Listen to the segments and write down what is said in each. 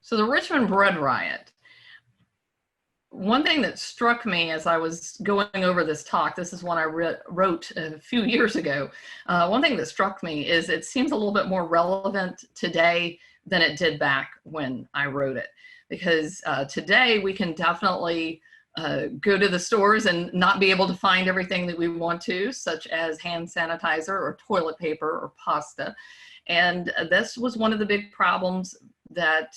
So the Richmond Bread Riot. One thing that struck me as I was going over this talk, this is one I wrote a few years ago. One thing that struck me is it seems a little bit more relevant today than it did back when I wrote it. Because today we can definitely go to the stores and not be able to find everything that we want to, such as hand sanitizer or toilet paper or pasta. And this was one of the big problems that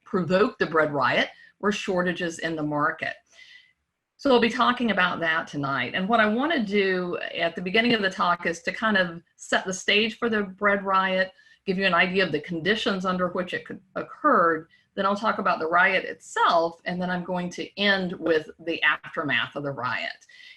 provoked the bread riot, were shortages in the market. So we'll be talking about that tonight. And what I want to do at the beginning of the talk is to kind of set the stage for the bread riot, give you an idea of the conditions under which it occurred. Then I'll talk about the riot itself, and then I'm going to end with the aftermath of the riot.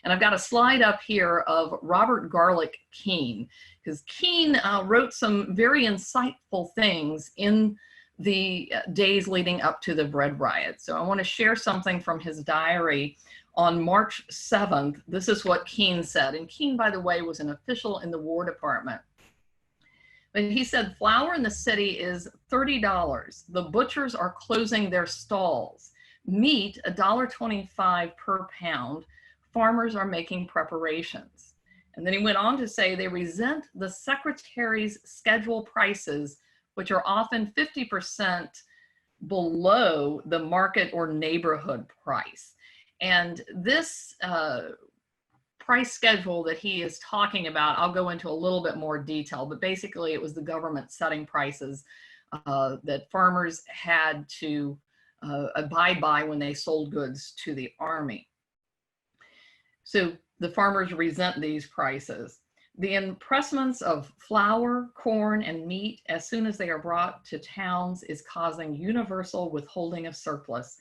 And I've got a slide up here of Robert Garlick Keene, because Keene wrote some very insightful things in the days leading up to the bread riot. So I want to share something from his diary on March 7th. This is what Keene said. And Keene, by the way, was an official in the War Department. But he said, flour in the city is $30. The butchers are closing their stalls. Meat, $1.25 per pound. Farmers are making preparations. And then he went on to say they resent the secretary's schedule prices, which are often 50% below the market or neighborhood price. And this price schedule that he is talking about, I'll go into a little bit more detail, but basically it was the government setting prices that farmers had to abide by when they sold goods to the army. So the farmers resent these prices. The impressments of flour, corn, and meat as soon as they are brought to towns is causing universal withholding of surplus.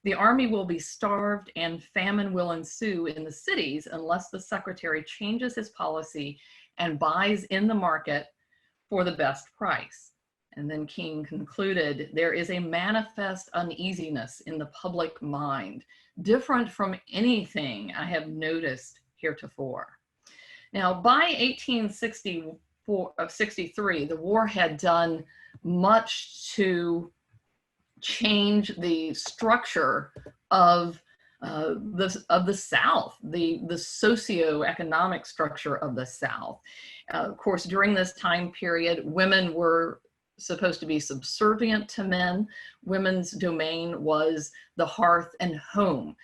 The army will be starved and famine will ensue in the cities unless the secretary changes his policy and buys in the market for the best price. And then Keene concluded, there is a manifest uneasiness in the public mind, different from anything I have noticed heretofore. Now, by 1863, the war had done much to change the structure of the South, the socioeconomic structure of the South. Of course, during this time period, women were supposed to be subservient to men. Women's domain was the hearth and home.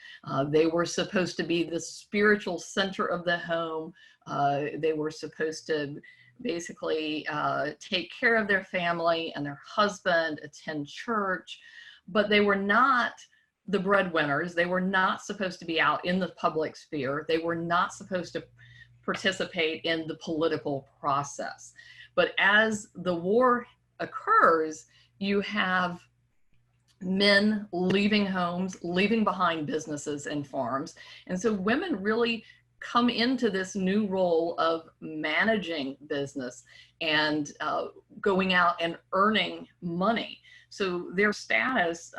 They were supposed to be the spiritual center of the home. They were supposed to basically take care of their family and their husband, attend church, but they were not the breadwinners. They were not supposed to be out in the public sphere. They were not supposed to participate in the political process. But as the war occurs, you have men leaving homes, leaving behind businesses and farms. And so women really come into this new role of managing business and going out and earning money. So their status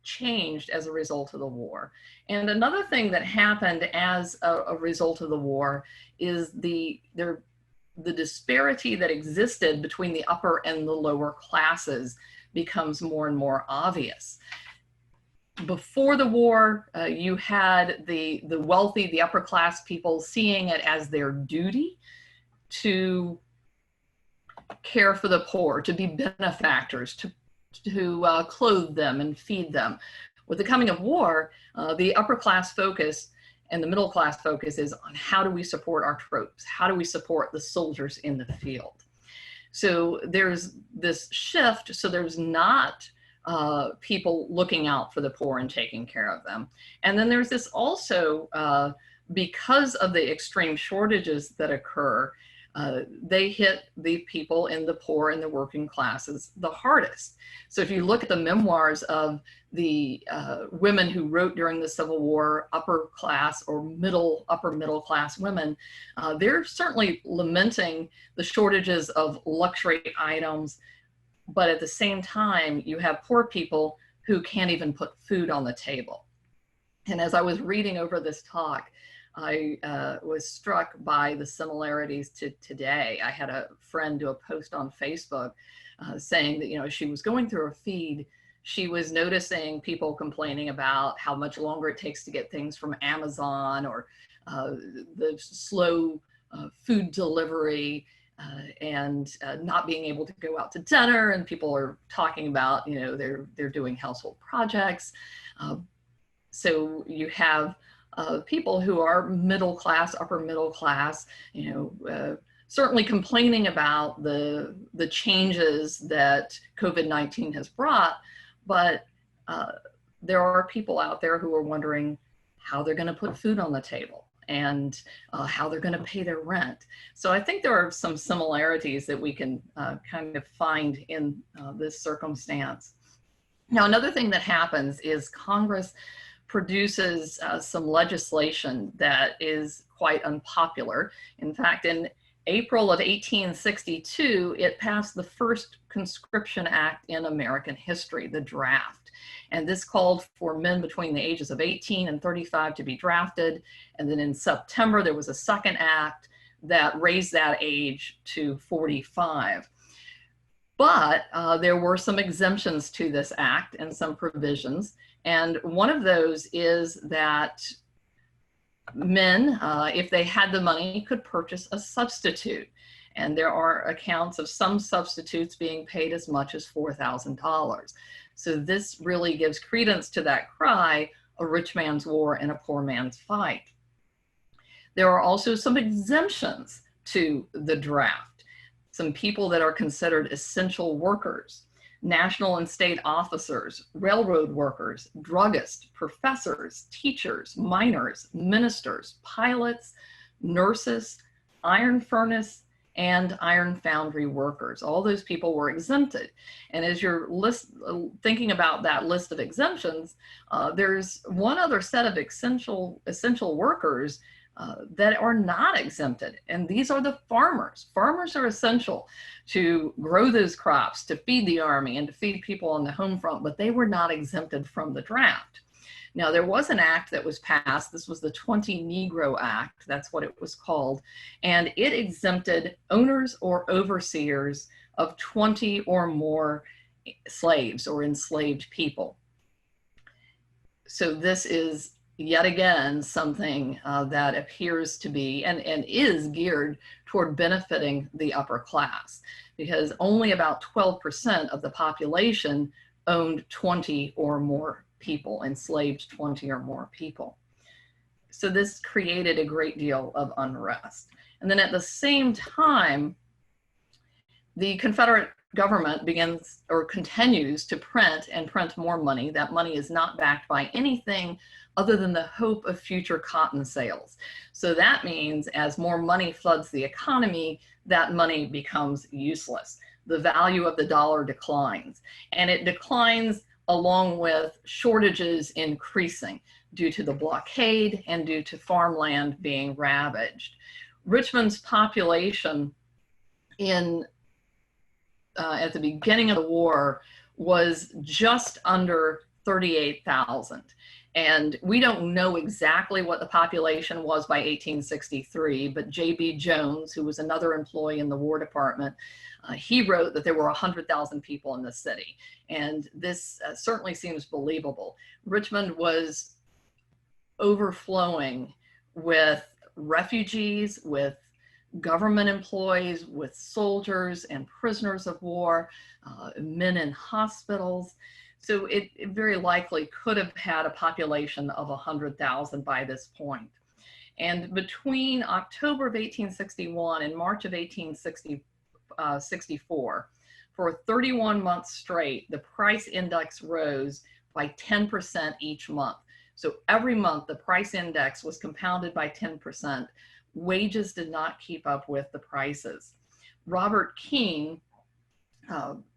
changed as a result of the war. And another thing that happened as a result of the war is the disparity that existed between the upper and the lower classes becomes more and more obvious. Before the war, you had the wealthy, the upper class people seeing it as their duty to care for the poor, to be benefactors, to clothe them and feed them. With the coming of war, the upper class focus and the middle class focus is on how do we support our troops? How do we support the soldiers in the field? So there's this shift. So there's not people looking out for the poor and taking care of them. And then there's this also, because of the extreme shortages that occur, they hit the people in the poor and the working classes the hardest. So if you look at the memoirs of the women who wrote during the Civil War, upper class or upper middle class women, they're certainly lamenting the shortages of luxury items, but at the same time, you have poor people who can't even put food on the table. And as I was reading over this talk, I was struck by the similarities to today. I had a friend do a post on Facebook saying that, she was going through a feed she was noticing people complaining about how much longer it takes to get things from Amazon, or the slow food delivery, and not being able to go out to dinner, and people are talking about, you know, they're doing household projects. So you have people who are middle class, upper middle class, you know, certainly complaining about the changes that COVID-19 has brought, but there are people out there who are wondering how they're going to put food on the table, and how they're going to pay their rent. So I think there are some similarities that we can kind of find in this circumstance. Now, another thing that happens is Congress produces some legislation that is quite unpopular. In fact, in April of 1862, it passed the first conscription act in American history, the draft. And this called for men between the ages of 18 and 35 to be drafted. And then in September, there was a second act that raised that age to 45. But there were some exemptions to this act and some provisions. And one of those is that men, if they had the money, could purchase a substitute. And there are accounts of some substitutes being paid as much as $4,000. So this really gives credence to that cry, a rich man's war and a poor man's fight. There are also some exemptions to the draft. Some people that are considered essential workers, national and state officers, railroad workers, druggists, professors, teachers, miners, ministers, pilots, nurses, iron furnace, and iron foundry workers. All those people were exempted. And as you're thinking about that list of exemptions, there's one other set of essential workers that are not exempted. And these are the farmers. Farmers are essential to grow those crops, to feed the army, and to feed people on the home front, but they were not exempted from the draft. Now, there was an act that was passed. This was the 20 Negro Act. That's what it was called. And it exempted owners or overseers of 20 or more slaves or enslaved people. So this is yet again something that appears to be and is geared toward benefiting the upper class, because only about 12% of the population owned 20 or more people, enslaved 20 or more people. So this created a great deal of unrest. And then at the same time, the Confederate government begins or continues to print more money. That money is not backed by anything other than the hope of future cotton sales. So that means as more money floods the economy, that money becomes useless. The value of the dollar declines, and it declines along with shortages increasing due to the blockade and due to farmland being ravaged. Richmond's population at the beginning of the war was just under 38,000. And we don't know exactly what the population was by 1863, but J.B. Jones, who was another employee in the War Department, he wrote that there were 100,000 people in the city. And this certainly seems believable. Richmond was overflowing with refugees, with government employees, with soldiers and prisoners of war, men in hospitals. So it very likely could have had a population of 100,000 by this point. And between October of 1861 and March of 1864, for 31 months straight, the price index rose by 10% each month. So every month the price index was compounded by 10%. Wages did not keep up with the prices. Robert Keene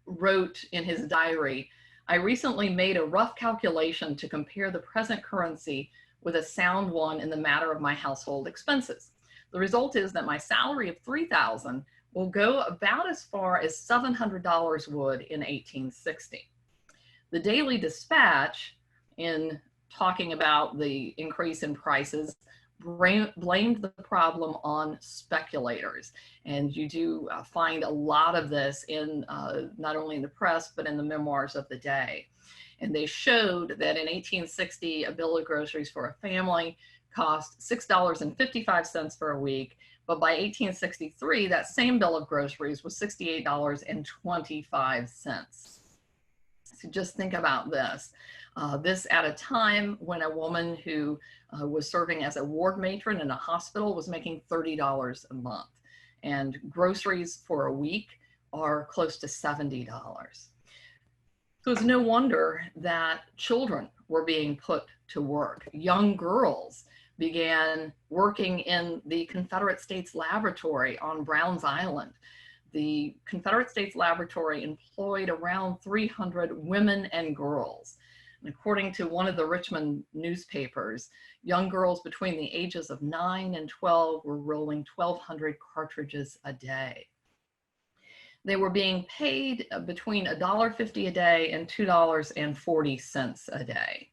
wrote in his diary, "I recently made a rough calculation to compare the present currency with a sound one in the matter of my household expenses. The result is that my salary of $3,000 will go about as far as $700 would in 1860. The Daily Dispatch, in talking about the increase in prices, blamed the problem on speculators. And you do find a lot of this in not only in the press, but in the memoirs of the day. And they showed that in 1860, a bill of groceries for a family cost $6.55 for a week. But by 1863, that same bill of groceries was $68.25. So just think about this. This at a time when a woman who was serving as a ward matron in a hospital was making $30 a month. And groceries for a week are close to $70. So it's no wonder that children were being put to work. Young girls began working in the Confederate States Laboratory on Browns Island. The Confederate States Laboratory employed around 300 women and girls. And according to one of the Richmond newspapers, young girls between the ages of 9 and 12 were rolling 1,200 cartridges a day. They were being paid between $1.50 a day and $2.40 a day.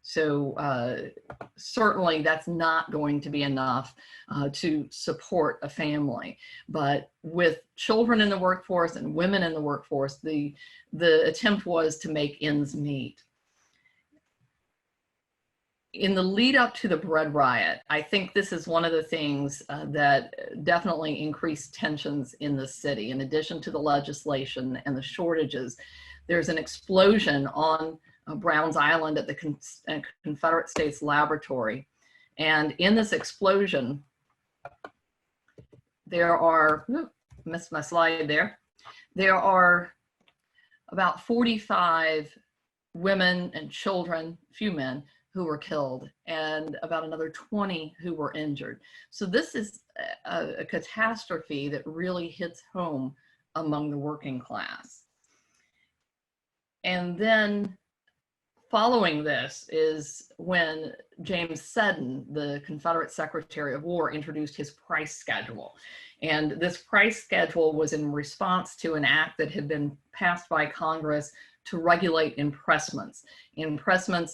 So certainly that's not going to be enough to support a family. But with children in the workforce and women in the workforce, the attempt was to make ends meet. In the lead up to the bread riot, I think this is one of the things that definitely increased tensions in the city. In addition to the legislation and the shortages, there's an explosion on Browns Island at the Confederate States Laboratory. And in this explosion, there are, missed my slide there. There are about 45 women and children, few men, who were killed, and about another 20 who were injured. So this is a catastrophe that really hits home among the working class. And then following this is when James Seddon, the Confederate Secretary of War, introduced his price schedule. And this price schedule was in response to an act that had been passed by Congress to regulate impressments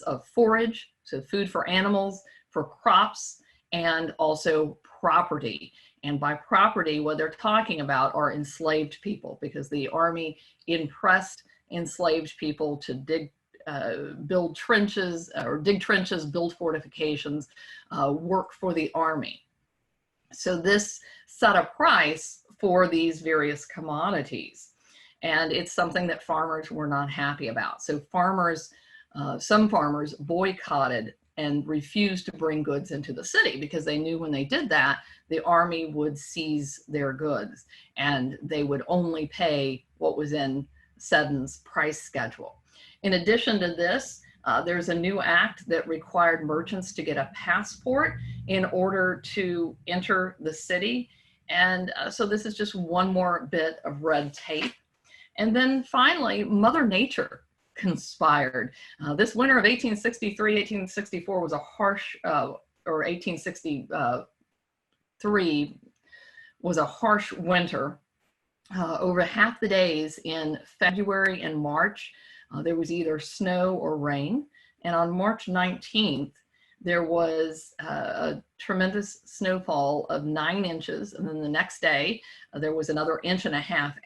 of forage, so food for animals, for crops, and also property. And by property, what they're talking about are enslaved people, because the Army impressed enslaved people to build trenches, or dig trenches, build fortifications, work for the Army. So this set a price for these various commodities. And it's something that farmers were not happy about. So farmers, some farmers boycotted and refused to bring goods into the city, because they knew when they did that, the Army would seize their goods and they would only pay what was in Seddon's price schedule. In addition to this, there's a new act that required merchants to get a passport in order to enter the city. And so this is just one more bit of red tape. And then finally, Mother Nature conspired. This winter of 1863, 1864 was a harsh, or 1863 was a harsh winter. Over half the days in February and March, there was either snow or rain. And on March 19th, there was a tremendous snowfall of 9 inches. And then the next day, there was another 1.5 inches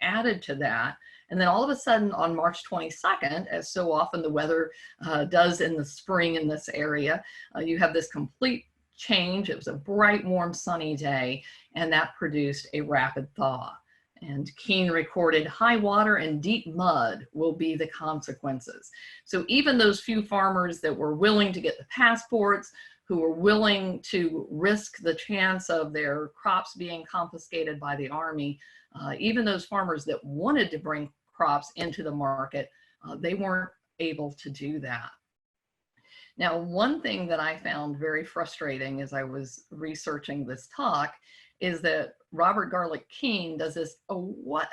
added to that. And then all of a sudden on March 22nd, as so often the weather does in the spring in this area, you have this complete change. It was a bright, warm, sunny day, and that produced a rapid thaw. And Keene recorded, high water and deep mud will be the consequences. So even those few farmers that were willing to get the passports, who were willing to risk the chance of their crops being confiscated by the Army, even those farmers that wanted to bring crops into the market, they weren't able to do that. Now, one thing that I found very frustrating as I was researching this talk is that Robert Garlick Keene does this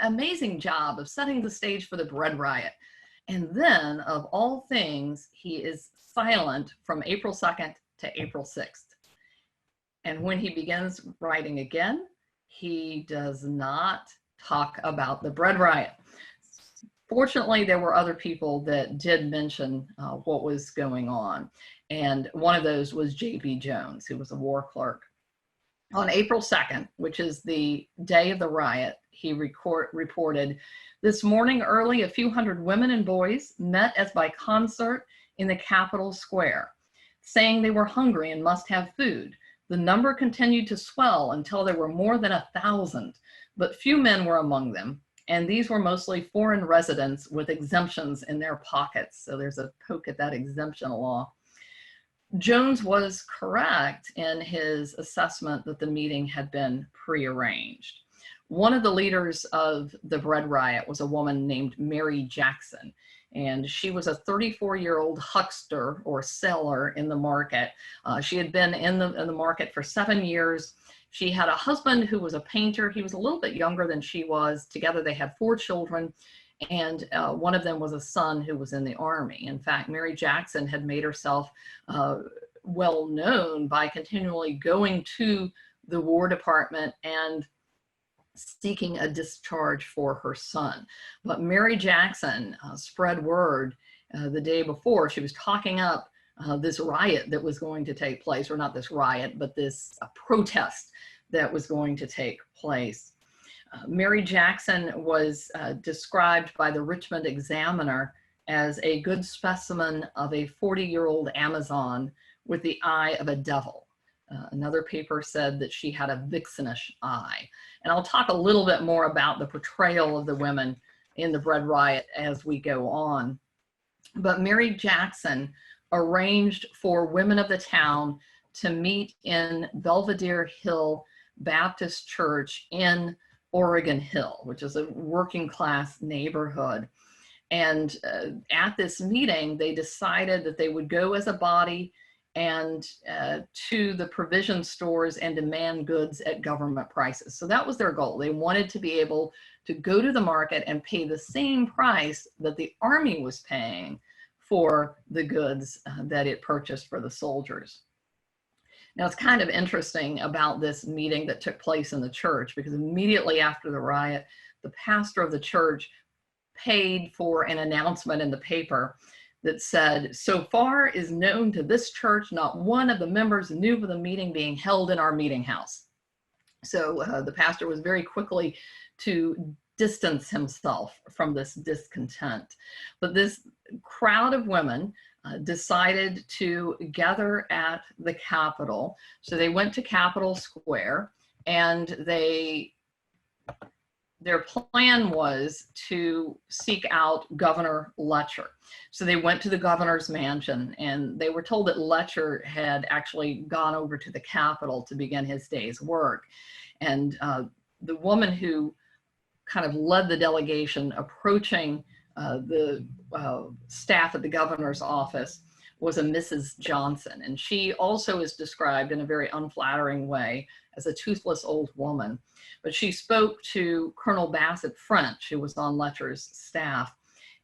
amazing job of setting the stage for the bread riot. And then, of all things, he is silent from April 2nd to April 6th. And when he begins writing again, he does not talk about the bread riot. Fortunately, there were other people that did mention what was going on. And one of those was J.B. Jones, who was a war clerk. On April 2nd, which is the day of the riot, he reported, "This morning early, a few hundred women and boys met as by concert in the Capitol Square, saying they were hungry and must have food. The number continued to swell until there were more than 1,000, but few men were among them, and these were mostly foreign residents with exemptions in their pockets." So there's a poke at that exemption law. Jones was correct in his assessment that the meeting had been prearranged. One of the leaders of the Bread Riot was a woman named Mary Jackson, and she was a 34-year-old huckster or seller in the market. She had been in the market for 7 years. She had a husband who was a painter. He was a little bit younger than she was. Together they had 4 children, and one of them was a son who was in the Army. In fact, Mary Jackson had made herself well known by continually going to the War Department and seeking a discharge for her son. But Mary Jackson spread word the day before. She was talking up this riot that was going to take place, or not this riot, but this protest that was going to take place. Mary Jackson was described by the Richmond Examiner as a good specimen of a 40-year-old Amazon with the eye of a devil. Another paper said that she had a vixenish eye. And I'll talk a little bit more about the portrayal of the women in the Bread Riot as we go on. But Mary Jackson arranged for women of the town to meet in Belvedere Hill Baptist Church in Oregon Hill, which is a working class neighborhood. And at this meeting, they decided that they would go as a body and to the provision stores and demand goods at government prices. So that was their goal. They wanted to be able to go to the market and pay the same price that the Army was paying for the goods that it purchased for the soldiers. Now, it's kind of interesting about this meeting that took place in the church, because immediately after the riot, the pastor of the church paid for an announcement in the paper that said, "So far is known to this church, not one of the members knew of the meeting being held in our meeting house." So the pastor was very quickly to distance himself from this discontent. But this crowd of women decided to gather at the Capitol. So they went to Capitol Square, and their plan was to seek out Governor Letcher. So they went to the governor's mansion, and they were told that Letcher had actually gone over to the Capitol to begin his day's work. And the woman who kind of led the delegation approaching the staff at the governor's office was a Mrs. Johnson. And she also is described in a very unflattering way as a toothless old woman. But she spoke to Colonel Bassett French, who was on Letcher's staff,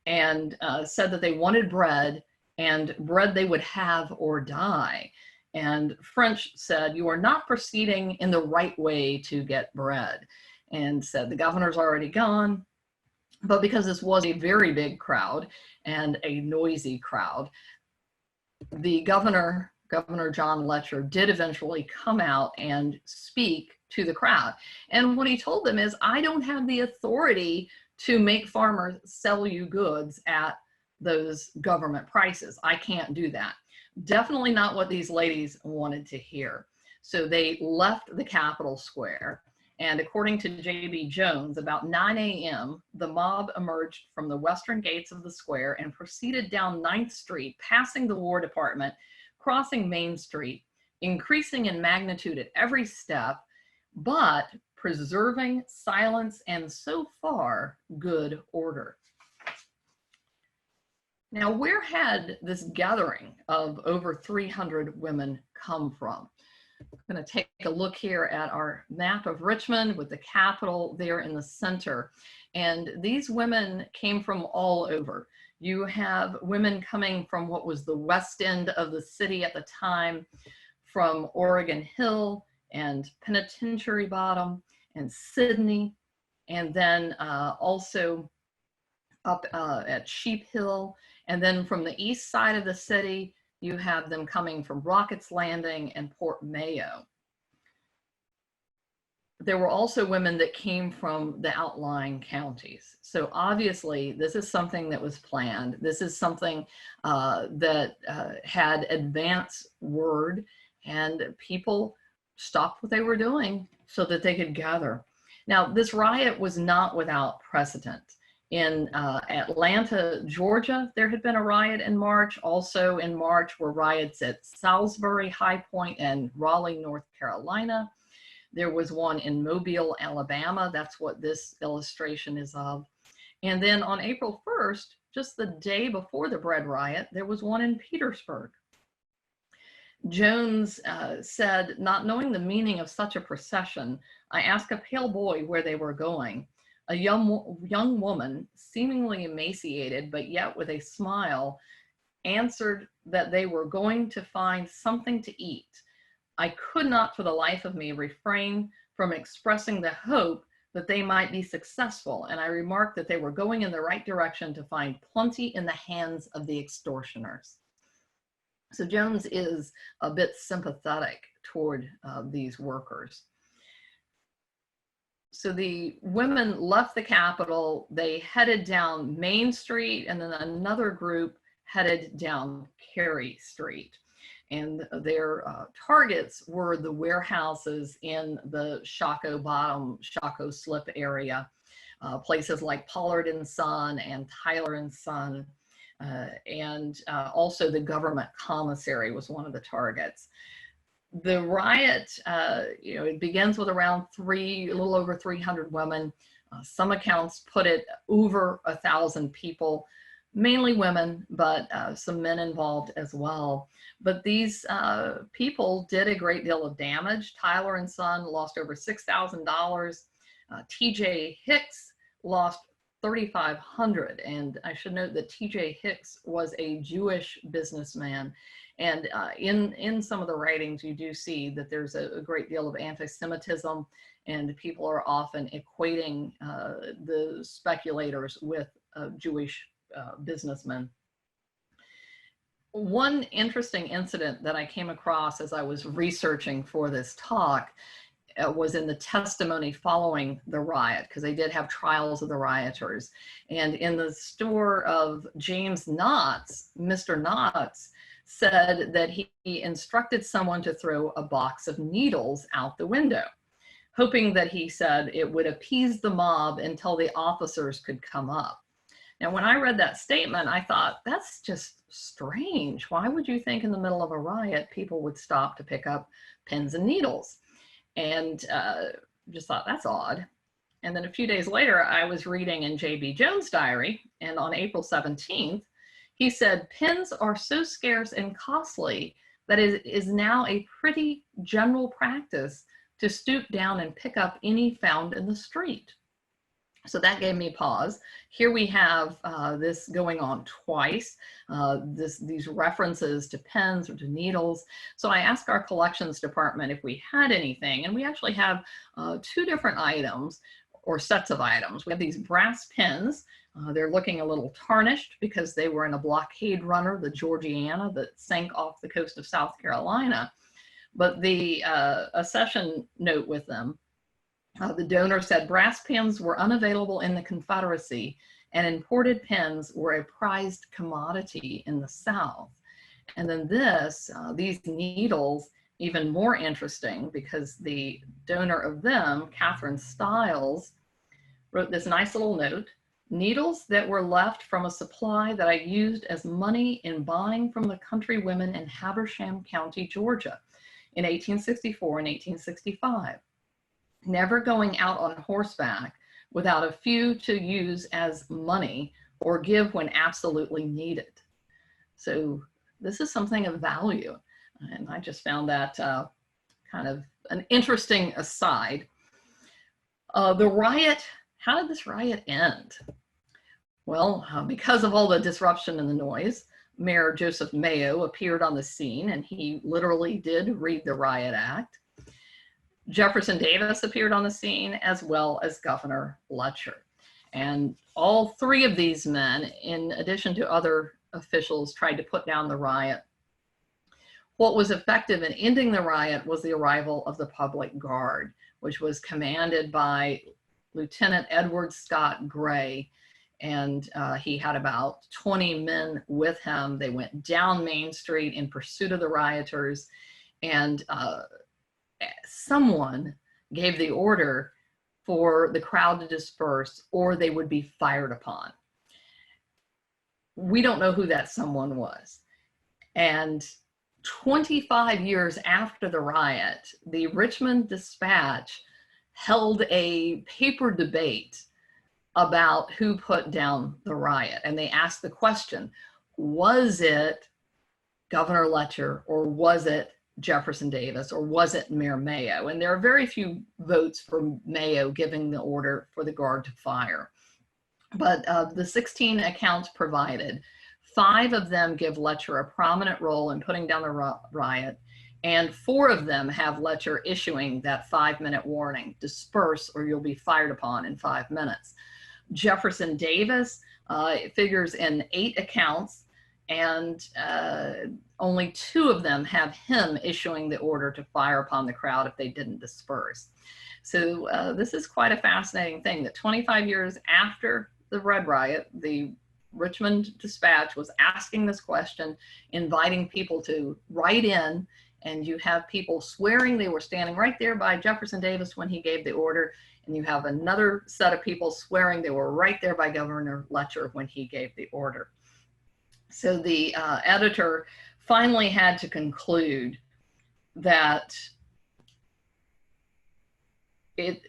and said that they wanted bread, and bread they would have or die. And French said, "You are not proceeding in the right way to get bread," and said, "The governor's already gone." But because this was a very big crowd and a noisy crowd, the Governor John Letcher, did eventually come out and speak to the crowd. And what he told them is, "I don't have the authority to make farmers sell you goods at those government prices. I can't do that." Definitely not what these ladies wanted to hear. So they left the Capitol Square. And according to J.B. Jones, about 9 a.m., the mob emerged from the western gates of the square and proceeded down 9th Street, passing the War Department, crossing Main Street, increasing in magnitude at every step, but preserving silence and, so far, good order. Now, where had this gathering of over 300 women come from? I'm going to take a look here at our map of Richmond with the Capitol there in the center. And these women came from all over. You have women coming from what was the west end of the city at the time, from Oregon Hill and Penitentiary Bottom and Sydney, and then also up at Sheep Hill. And then from the east side of the city, you have them coming from Rockets Landing and Port Mayo. There were also women that came from the outlying counties. So obviously, this is something that was planned. This is something that had advance word, and people stopped what they were doing so that they could gather. Now, this riot was not without precedent. In Atlanta, Georgia, there had been a riot in March. Also in March were riots at Salisbury, High Point, and Raleigh, North Carolina. There was one in Mobile, Alabama. That's what this illustration is of. And then on April 1st, just the day before the Bread Riot, there was one in Petersburg. Jones said, not knowing the meaning of such a procession, I asked a pale boy where they were going. A young woman, seemingly emaciated, but yet with a smile, answered that they were going to find something to eat. I could not for the life of me refrain from expressing the hope that they might be successful, and I remarked that they were going in the right direction to find plenty in the hands of the extortioners. So Jones is a bit sympathetic toward these workers. So the women left the Capitol, they headed down Main Street, and then another group headed down Carey Street. And their targets were the warehouses in the Shockoe Bottom, Shockoe Slip area, places like Pollard and Son and Tyler and Son, and also the government commissary was one of the targets. The riot, it begins with around a little over 300 women. Some accounts put it over 1,000 people, mainly women, but some men involved as well. But these people did a great deal of damage. Tyler and Son lost over $6,000. TJ Hicks lost $3,500. And I should note that TJ Hicks was a Jewish businessman. And in some of the writings, you do see that there's a great deal of anti-Semitism, and people are often equating the speculators with Jewish businessmen. One interesting incident that I came across as I was researching for this talk was in the testimony following the riot, because they did have trials of the rioters. And in the store of James Knotts, Mr. Knotts said that he instructed someone to throw a box of needles out the window, hoping that, he said, it would appease the mob until the officers could come up. Now, when I read that statement, I thought, that's just strange. Why would you think in the middle of a riot, people would stop to pick up pins and needles? And just thought, that's odd. And then a few days later, I was reading in J.B. Jones' diary, and on April 17th, he said, pins are so scarce and costly that it is now a pretty general practice to stoop down and pick up any found in the street. So that gave me pause. Here we have this going on twice, these references to pens or to needles. So I asked our collections department if we had anything, and we actually have two different items or sets of items. We have these brass pens. They're looking a little tarnished because they were in a blockade runner, the Georgiana, that sank off the coast of South Carolina. But the accession note with them, the donor said brass pens were unavailable in the Confederacy, and imported pens were a prized commodity in the South. And then these needles, even more interesting, because the donor of them, Catherine Stiles, wrote this nice little note: needles that were left from a supply that I used as money in buying from the country women in Habersham County, Georgia, in 1864 and 1865. Never going out on horseback without a few to use as money or give when absolutely needed. So this is something of value. And I just found that kind of an interesting aside. The riot, how did this riot end? Well, because of all the disruption and the noise, Mayor Joseph Mayo appeared on the scene, and he literally did read the riot act. Jefferson Davis appeared on the scene, as well as Governor Letcher. And all three of these men, in addition to other officials, tried to put down the riot. What was effective in ending the riot was the arrival of the public guard, which was commanded by Lieutenant Edward Scott Gray. And he had about 20 men with him. They went down Main Street in pursuit of the rioters, and someone gave the order for the crowd to disperse or they would be fired upon. We don't know who that someone was. And 25 years after the riot, the Richmond Dispatch held a paper debate about who put down the riot. And they asked the question, was it Governor Letcher, or was it Jefferson Davis, or was it Mayor Mayo? And there are very few votes for Mayo giving the order for the guard to fire. But the 16 accounts provided, 5 of them give Letcher a prominent role in putting down the riot, and 4 of them have Letcher issuing that 5-minute warning, disperse or you'll be fired upon in 5 minutes. Jefferson Davis figures in 8 accounts, and only 2 of them have him issuing the order to fire upon the crowd if they didn't disperse. So this is quite a fascinating thing, that 25 years after the Bread Riot, the Richmond Dispatch was asking this question, inviting people to write in, and you have people swearing they were standing right there by Jefferson Davis when he gave the order, and you have another set of people swearing they were right there by Governor Letcher when he gave the order. So the editor finally had to conclude that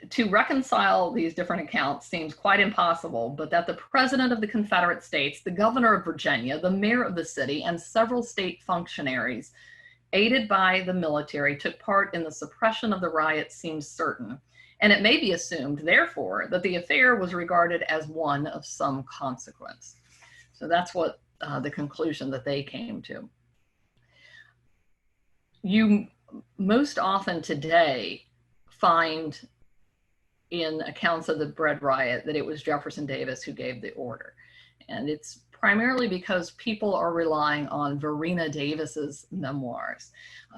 to reconcile these different accounts seems quite impossible, but that the President of the Confederate States, the Governor of Virginia, the Mayor of the city, and several state functionaries, aided by the military, took part in the suppression of the riot seems certain, and it may be assumed, therefore, that the affair was regarded as one of some consequence. So that's what the conclusion that they came to. You most often today find in accounts of the Bread Riot that it was Jefferson Davis who gave the order. And it's primarily because people are relying on Verena Davis's memoirs.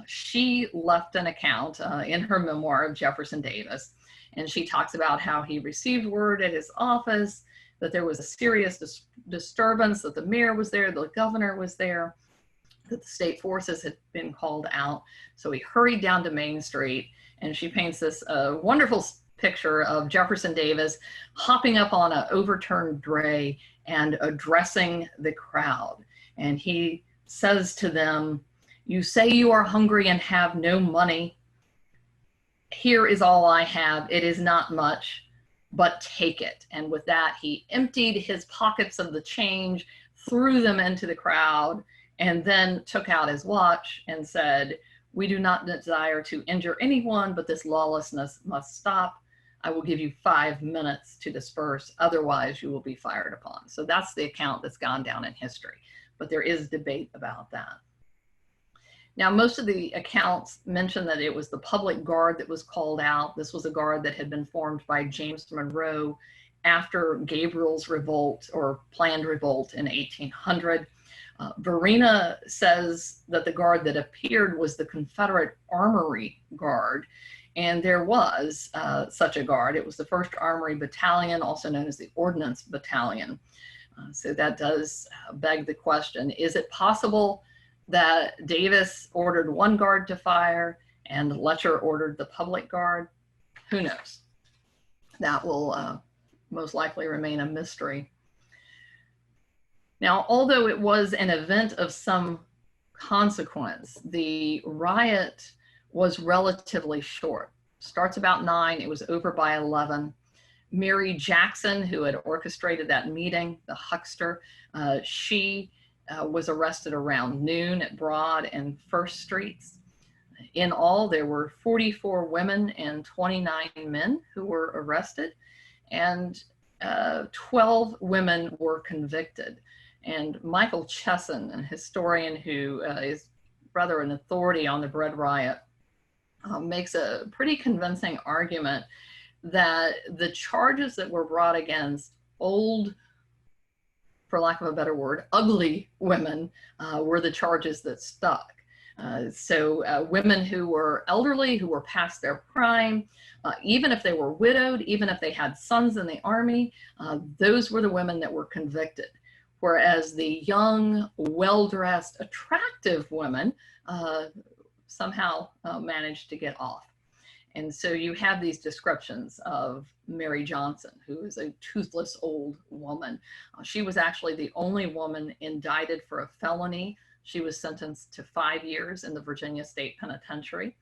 She left an account in her memoir of Jefferson Davis, and she talks about how he received word at his office that there was a serious disturbance, that the mayor was there, the governor was there, that the state forces had been called out. So he hurried down to Main Street, and she paints this wonderful picture of Jefferson Davis hopping up on an overturned dray and addressing the crowd. And he says to them, "You say you are hungry and have no money. Here is all I have. It is not much, but take it." And with that, he emptied his pockets of the change, threw them into the crowd, and then took out his watch and said, "We do not desire to injure anyone, but this lawlessness must stop. I will give you 5 minutes to disperse, otherwise you will be fired upon." So that's the account that's gone down in history, but there is debate about that. Now, most of the accounts mention that it was the public guard that was called out. This was a guard that had been formed by James Monroe after Gabriel's revolt, or planned revolt, in 1800. Verena says that the guard that appeared was the Confederate Armory Guard, and there was such a guard. It was the 1st Armory Battalion, also known as the Ordnance Battalion. So that does beg the question, is it possible that Davis ordered one guard to fire and Letcher ordered the public guard? Who knows? That will most likely remain a mystery. Now, although it was an event of some consequence, the riot was relatively short. Starts about 9, it was over by 11. Mary Jackson, who had orchestrated that meeting, the huckster, she was arrested around noon at Broad and First Streets. In all, there were 44 women and 29 men who were arrested, and 12 women were convicted. And Michael Chesson, a historian who is rather an authority on the Bread Riot, makes a pretty convincing argument that the charges that were brought against old, for lack of a better word, ugly women were the charges that stuck. So women who were elderly, who were past their prime, even if they were widowed, even if they had sons in the army, those were the women that were convicted. Whereas the young, well-dressed, attractive women somehow managed to get off. And so you have these descriptions of Mary Johnson, who is a toothless old woman. She was actually the only woman indicted for a felony. She was sentenced to 5 years in the Virginia State Penitentiary.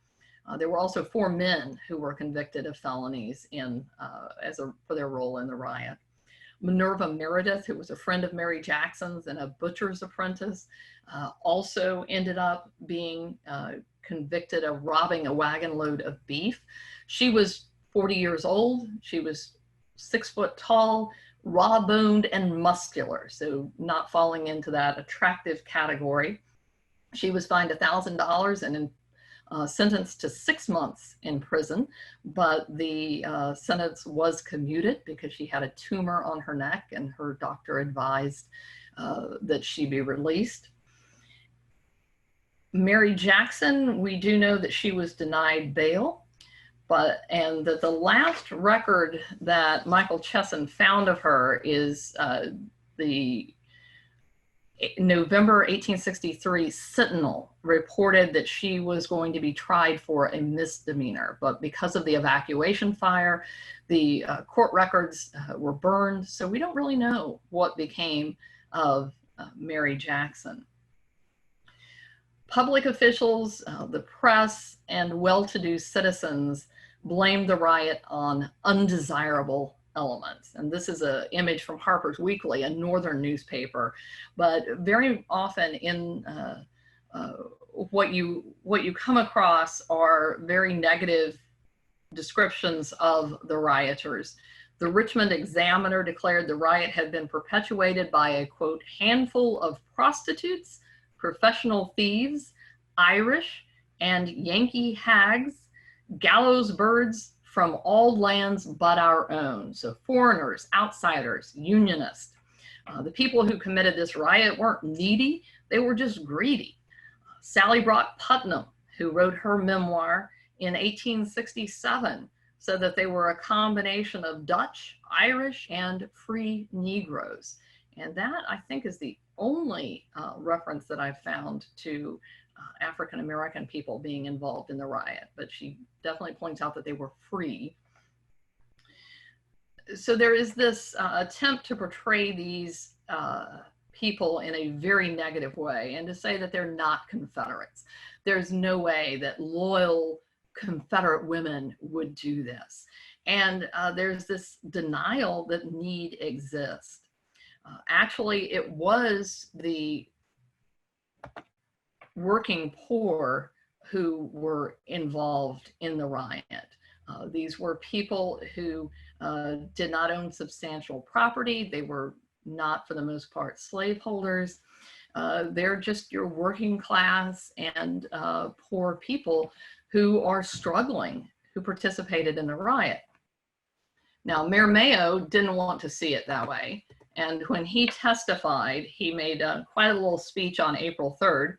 There were also 4 men who were convicted of felonies for their role in the riot. Minerva Meredith, who was a friend of Mary Jackson's and a butcher's apprentice, also ended up being convicted of robbing a wagon load of beef. She was 40 years old. She was 6 foot tall, raw-boned and muscular, so not falling into that attractive category. She was fined $1,000 and sentenced to 6 months in prison, but the sentence was commuted because she had a tumor on her neck and her doctor advised that she be released. Mary Jackson, we do know that she was denied bail, and that the last record that Michael Chesson found of her is the November 1863 Sentinel reported that she was going to be tried for a misdemeanor, but because of the evacuation fire, the court records were burned, so we don't really know what became of Mary Jackson. Public officials, the press, and well-to-do citizens blamed the riot on undesirable elements. And this is an image from Harper's Weekly, a northern newspaper, but very often in what you come across are very negative descriptions of the rioters. The Richmond Examiner declared the riot had been perpetuated by a, quote, handful of prostitutes, professional thieves, Irish and Yankee hags, gallows birds from all lands but our own. So foreigners, outsiders, unionists. The people who committed this riot weren't needy, they were just greedy. Sally Brock Putnam, who wrote her memoir in 1867, said that they were a combination of Dutch, Irish, and free Negroes. And that, I think, is the only reference that I've found to African-American people being involved in the riot, but she definitely points out that they were free. So there is this attempt to portray these people in a very negative way and to say that they're not Confederates. There's no way that loyal Confederate women would do this. And there's this denial that need exists. Actually, it was the working poor who were involved in the riot. These were people who did not own substantial property. They were not, for the most part, slaveholders. They're just your working class and poor people who are struggling, who participated in the riot. Now, Mayor Mayo didn't want to see it that way. And when he testified, he made quite a little speech on April 3rd.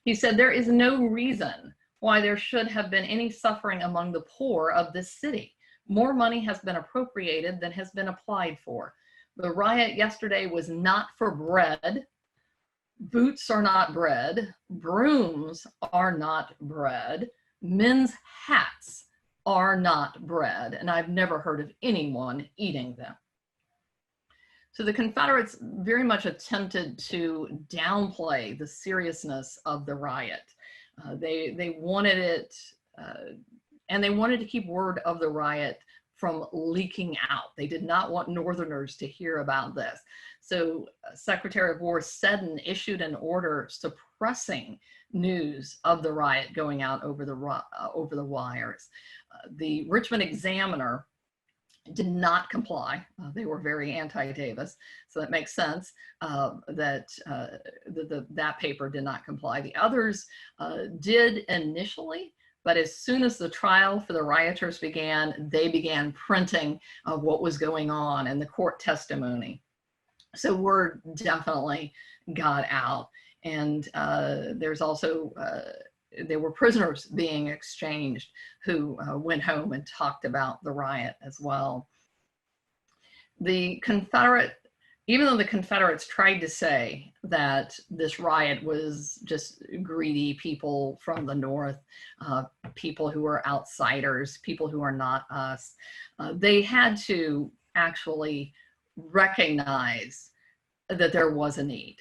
He said, "There is no reason why there should have been any suffering among the poor of this city. More money has been appropriated than has been applied for. The riot yesterday was not for bread. Boots are not bread. Brooms are not bread. Men's hats are not bread. And I've never heard of anyone eating them." So the Confederates very much attempted to downplay the seriousness of the riot. They wanted it, and they wanted to keep word of the riot from leaking out. They did not want Northerners to hear about this. So Secretary of War Seddon issued an order suppressing news of the riot going out over the wires. The Richmond Examiner did not comply. They were very anti-Davis, so that makes sense that that paper did not comply. The others did initially, But as soon as the trial for the rioters began, they began printing of what was going on and the court testimony. So word definitely got out. And there's also, there were prisoners being exchanged who went home and talked about the riot as well. The Confederate, even though the Confederates tried to say that this riot was just greedy people from the North, people who were outsiders, people who are not us, they had to actually recognize that there was a need.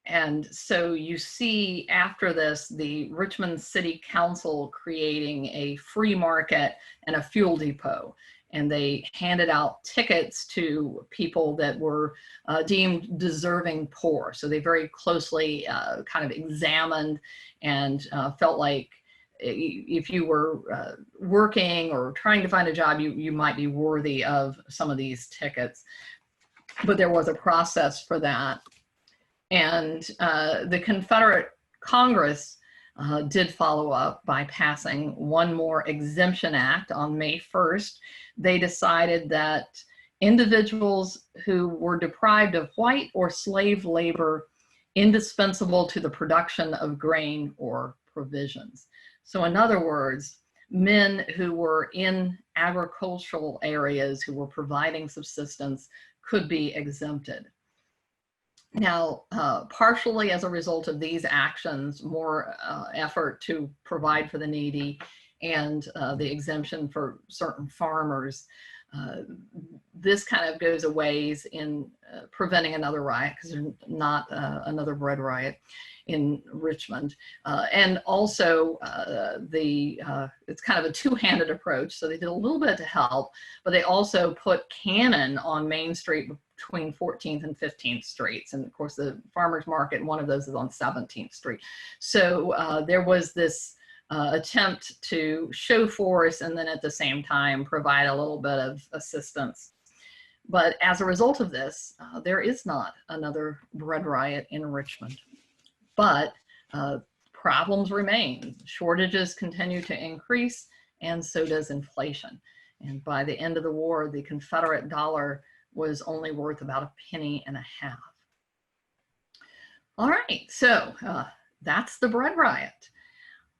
And so you see after this, the Richmond City Council creating a free market and a fuel depot. And they handed out tickets to people that were deemed deserving poor. So they very closely kind of examined and felt like if you were working or trying to find a job, you might be worthy of some of these tickets. But there was a process for that. And the Confederate Congress did follow up by passing one more exemption act on May 1st. They decided that individuals who were deprived of white or slave labor indispensable to the production of grain or provisions. So in other words, men who were in agricultural areas who were providing subsistence could be exempted. Now, partially as a result of these actions, more effort to provide for the needy and the exemption for certain farmers, this kind of goes a ways in preventing another riot, because there's not another bread riot in Richmond. And also it's kind of a two-handed approach. So they did a little bit to help, but they also put cannon on Main Street between 14th and 15th Streets. And of course the farmers market, one of those is on 17th Street. So there was this attempt to show force and then at the same time provide a little bit of assistance. But as a result of this, there is not another bread riot in Richmond. But problems remain. Shortages continue to increase, and so does inflation. And by the end of the war, the Confederate dollar was only worth about a penny and a half. All right, so that's the bread riot.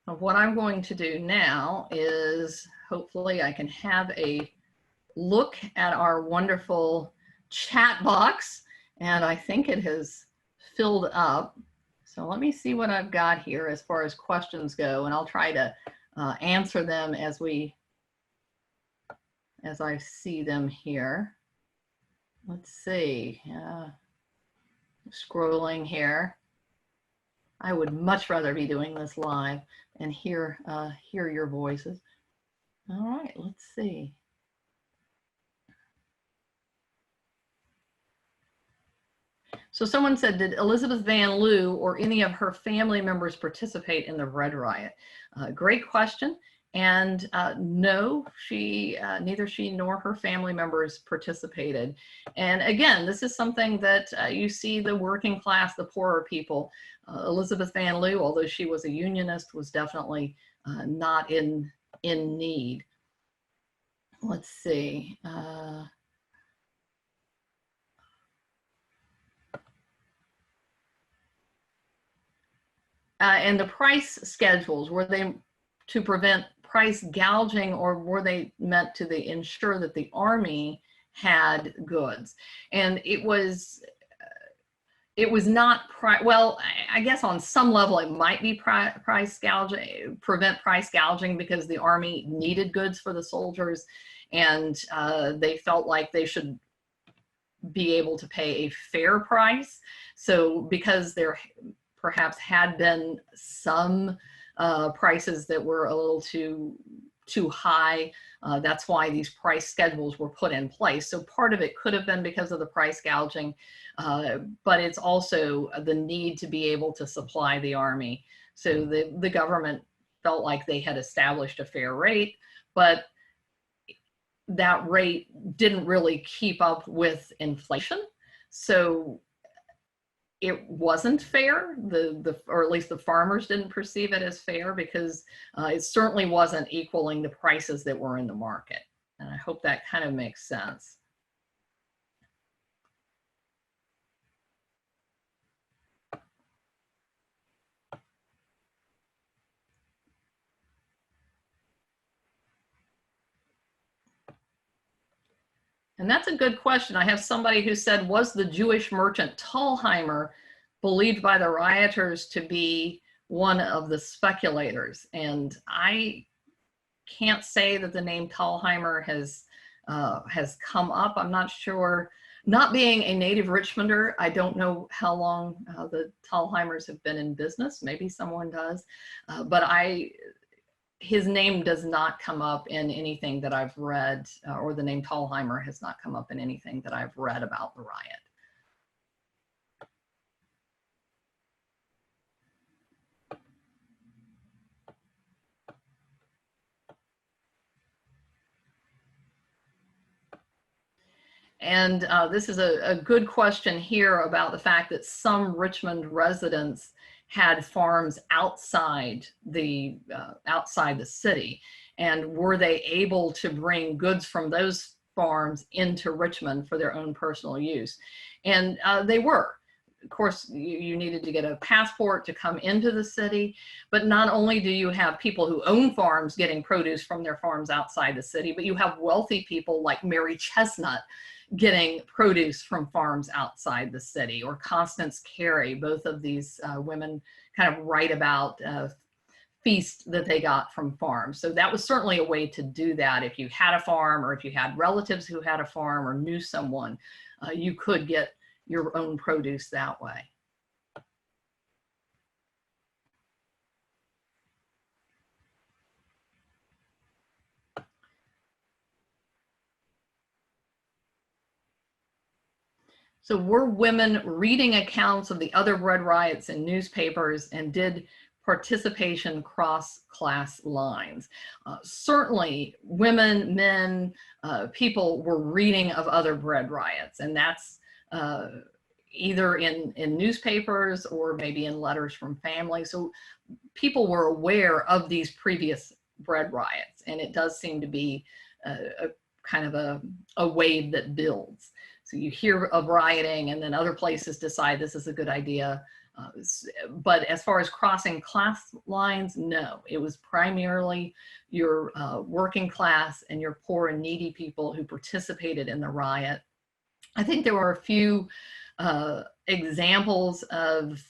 What I'm going to do now is hopefully I can have a look at our wonderful chat box, and I think it has filled up. So let me see what I've got here as far as questions go, and I'll try to answer them as I see them here. Let's see, scrolling here. I would much rather be doing this live and hear your voices. All right, let's see. So someone said, did Elizabeth Van Lew or any of her family members participate in the Bread Riot? Great question. And no, neither she nor her family members participated. And again, this is something that you see the working class, the poorer people. Elizabeth Van Lew, although she was a unionist, was definitely not in need. Let's see. And the price schedules, were they to prevent price gouging, or were they meant to ensure that the Army had goods? And it was not, well, I guess on some level it might be price gouging, prevent price gouging, because the Army needed goods for the soldiers, and they felt like they should be able to pay a fair price. So because there perhaps had been some prices that were a little too high. That's why these price schedules were put in place. So part of it could have been because of the price gouging, but it's also the need to be able to supply the Army. So the government felt like they had established a fair rate, but that rate didn't really keep up with inflation. So it wasn't fair, or at least the farmers didn't perceive it as fair, because it certainly wasn't equaling the prices that were in the market. And I hope that kind of makes sense. And that's a good question. I have somebody who said, was the Jewish merchant Thalheimer believed by the rioters to be one of the speculators? And I can't say that the name Thalheimer has come up. I'm not sure. Not being a native Richmonder, I don't know how long the Thalheimers have been in business. Maybe someone does, but his name does not come up in anything that I've read, or the name Thalheimer has not come up in anything that I've read about the riot. And this is a good question here about the fact that some Richmond residents had farms outside the city, and were they able to bring goods from those farms into Richmond for their own personal use? And they were. Of course, you needed to get a passport to come into the city, but not only do you have people who own farms getting produce from their farms outside the city, but you have wealthy people like Mary Chestnut getting produce from farms outside the city, or Constance Carey. Both of these women kind of write about feast that they got from farms. So that was certainly a way to do that. If you had a farm, or if you had relatives who had a farm, or knew someone, you could get your own produce that way. So were women reading accounts of the other bread riots in newspapers, and did participation cross class lines? Certainly women, men, people were reading of other bread riots, and that's either in newspapers or maybe in letters from family. So people were aware of these previous bread riots, and it does seem to be a kind of a wave that builds. So you hear of rioting, and then other places decide this is a good idea. But as far as crossing class lines, no. It was primarily your working class and your poor and needy people who participated in the riot. I think there were a few examples of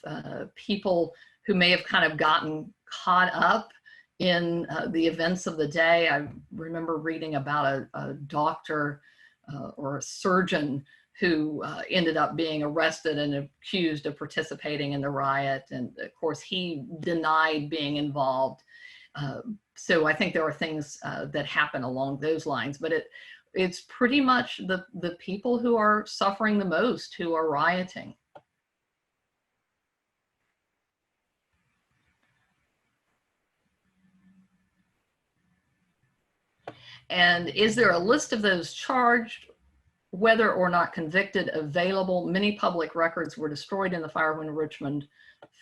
people who may have kind of gotten caught up in the events of the day. I remember reading about a doctor or a surgeon who ended up being arrested and accused of participating in the riot. And of course, he denied being involved. So I think there are things that happen along those lines, but it's pretty much the people who are suffering the most who are rioting. And is there a list of those charged, whether or not convicted, available? Many public records were destroyed in the fire when Richmond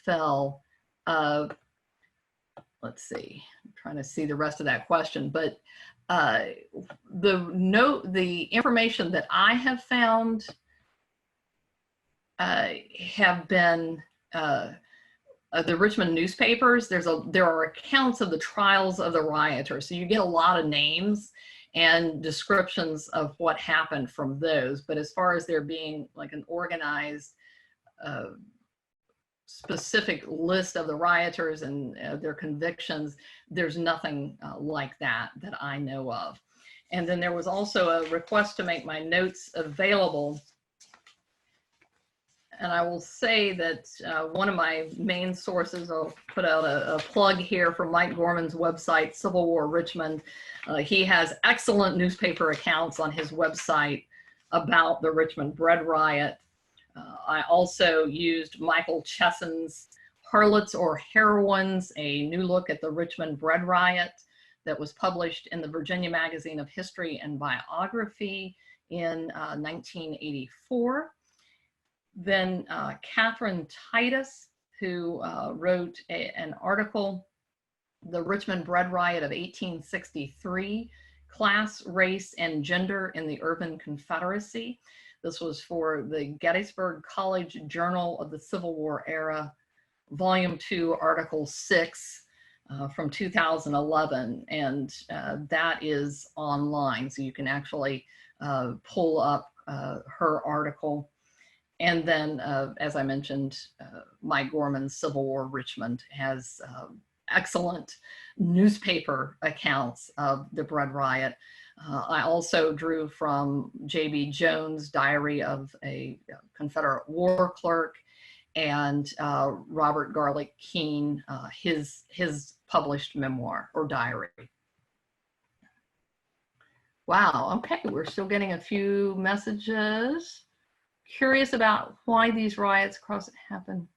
fell. Let's see, I'm trying to see the rest of that question, but the information that I have found have been the Richmond newspapers. There are accounts of the trials of the rioters, so you get a lot of names and descriptions of what happened from those. But as far as there being like an organized specific list of the rioters and their convictions, there's nothing like that I know of. And then there was also a request to make my notes available. And I will say that one of my main sources, I'll put out a plug here for Mike Gorman's website, Civil War Richmond. He has excellent newspaper accounts on his website about the Richmond Bread Riot. I also used Michael Chesson's Harlots or Heroines, a new look at the Richmond Bread Riot, that was published in the Virginia Magazine of History and Biography in 1984. Then Catherine Titus, who wrote an article, The Richmond Bread Riot of 1863, Class, Race, and Gender in the Urban Confederacy. This was for the Gettysburg College Journal of the Civil War Era, Volume 2, Article 6, from 2011. And that is online, so you can actually pull up her article. And then, as I mentioned, Mike Gorman's Civil War Richmond has excellent newspaper accounts of the Bread Riot. I also drew from J.B. Jones' Diary of a Confederate War Clerk, and Robert Garlick Keene, his published memoir or diary. Wow, okay, we're still getting a few messages. Curious about why these riots happen.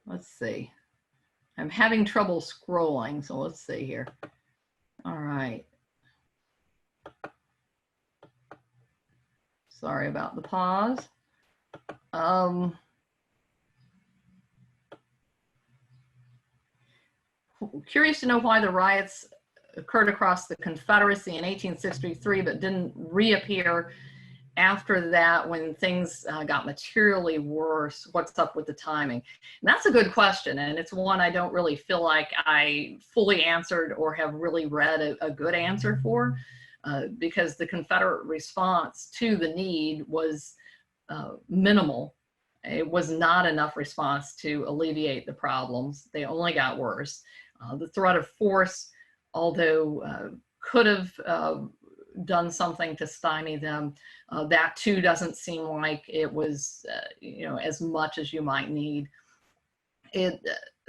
Let's see. I'm having trouble scrolling, so let's see here. All right. Sorry about the pause. Curious to know why the riots occurred across the Confederacy in 1863, but didn't reappear after that when things got materially worse. What's up with the timing? And that's a good question, and it's one I don't really feel like I fully answered or have really read a good answer for, because the Confederate response to the need was minimal. It was not enough response to alleviate the problems. They only got worse. The threat of force, although could have done something to stymie them, that too doesn't seem like it was as much as you might need.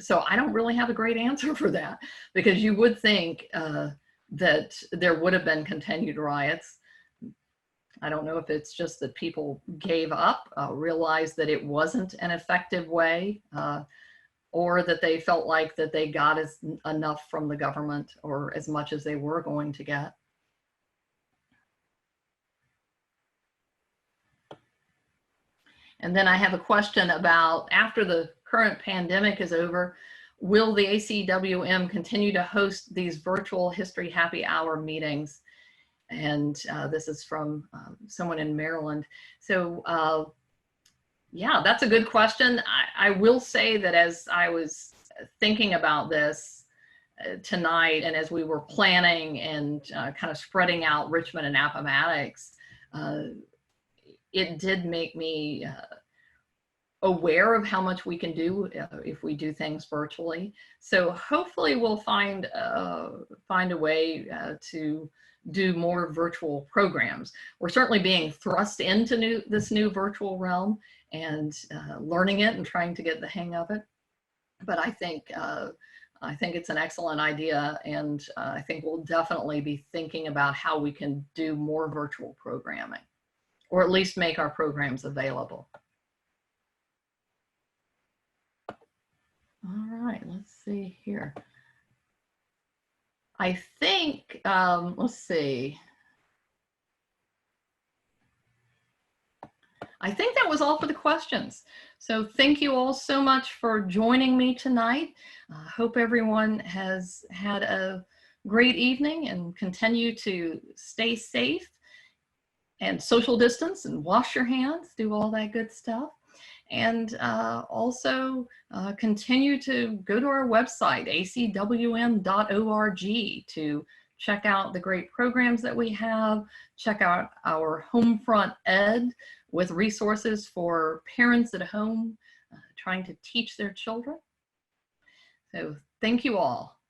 So I don't really have a great answer for that, because you would think that there would have been continued riots. I don't know if it's just that people gave up, realized that it wasn't an effective way, or that they felt like that they got enough from the government, or as much as they were going to get. And then I have a question about, after the current pandemic is over, will the ACWM continue to host these virtual History Happy Hour meetings? And this is from someone in Maryland. So yeah, that's a good question. I will say that as I was thinking about this tonight, and as we were planning and kind of spreading out Richmond and Appomattox, it did make me aware of how much we can do if we do things virtually. So hopefully we'll find a way to do more virtual programs. We're certainly being thrust into this new virtual realm and learning it and trying to get the hang of it. But I think it's an excellent idea, and I think we'll definitely be thinking about how we can do more virtual programming, or at least make our programs available. All right, let's see here. I think, let's see. I think that was all for the questions. So thank you all so much for joining me tonight. Hope everyone has had a great evening and continue to stay safe and social distance and wash your hands, do all that good stuff. And also continue to go to our website, acwm.org, to check out the great programs that we have, check out our Homefront Ed with resources for parents at home trying to teach their children. So thank you all.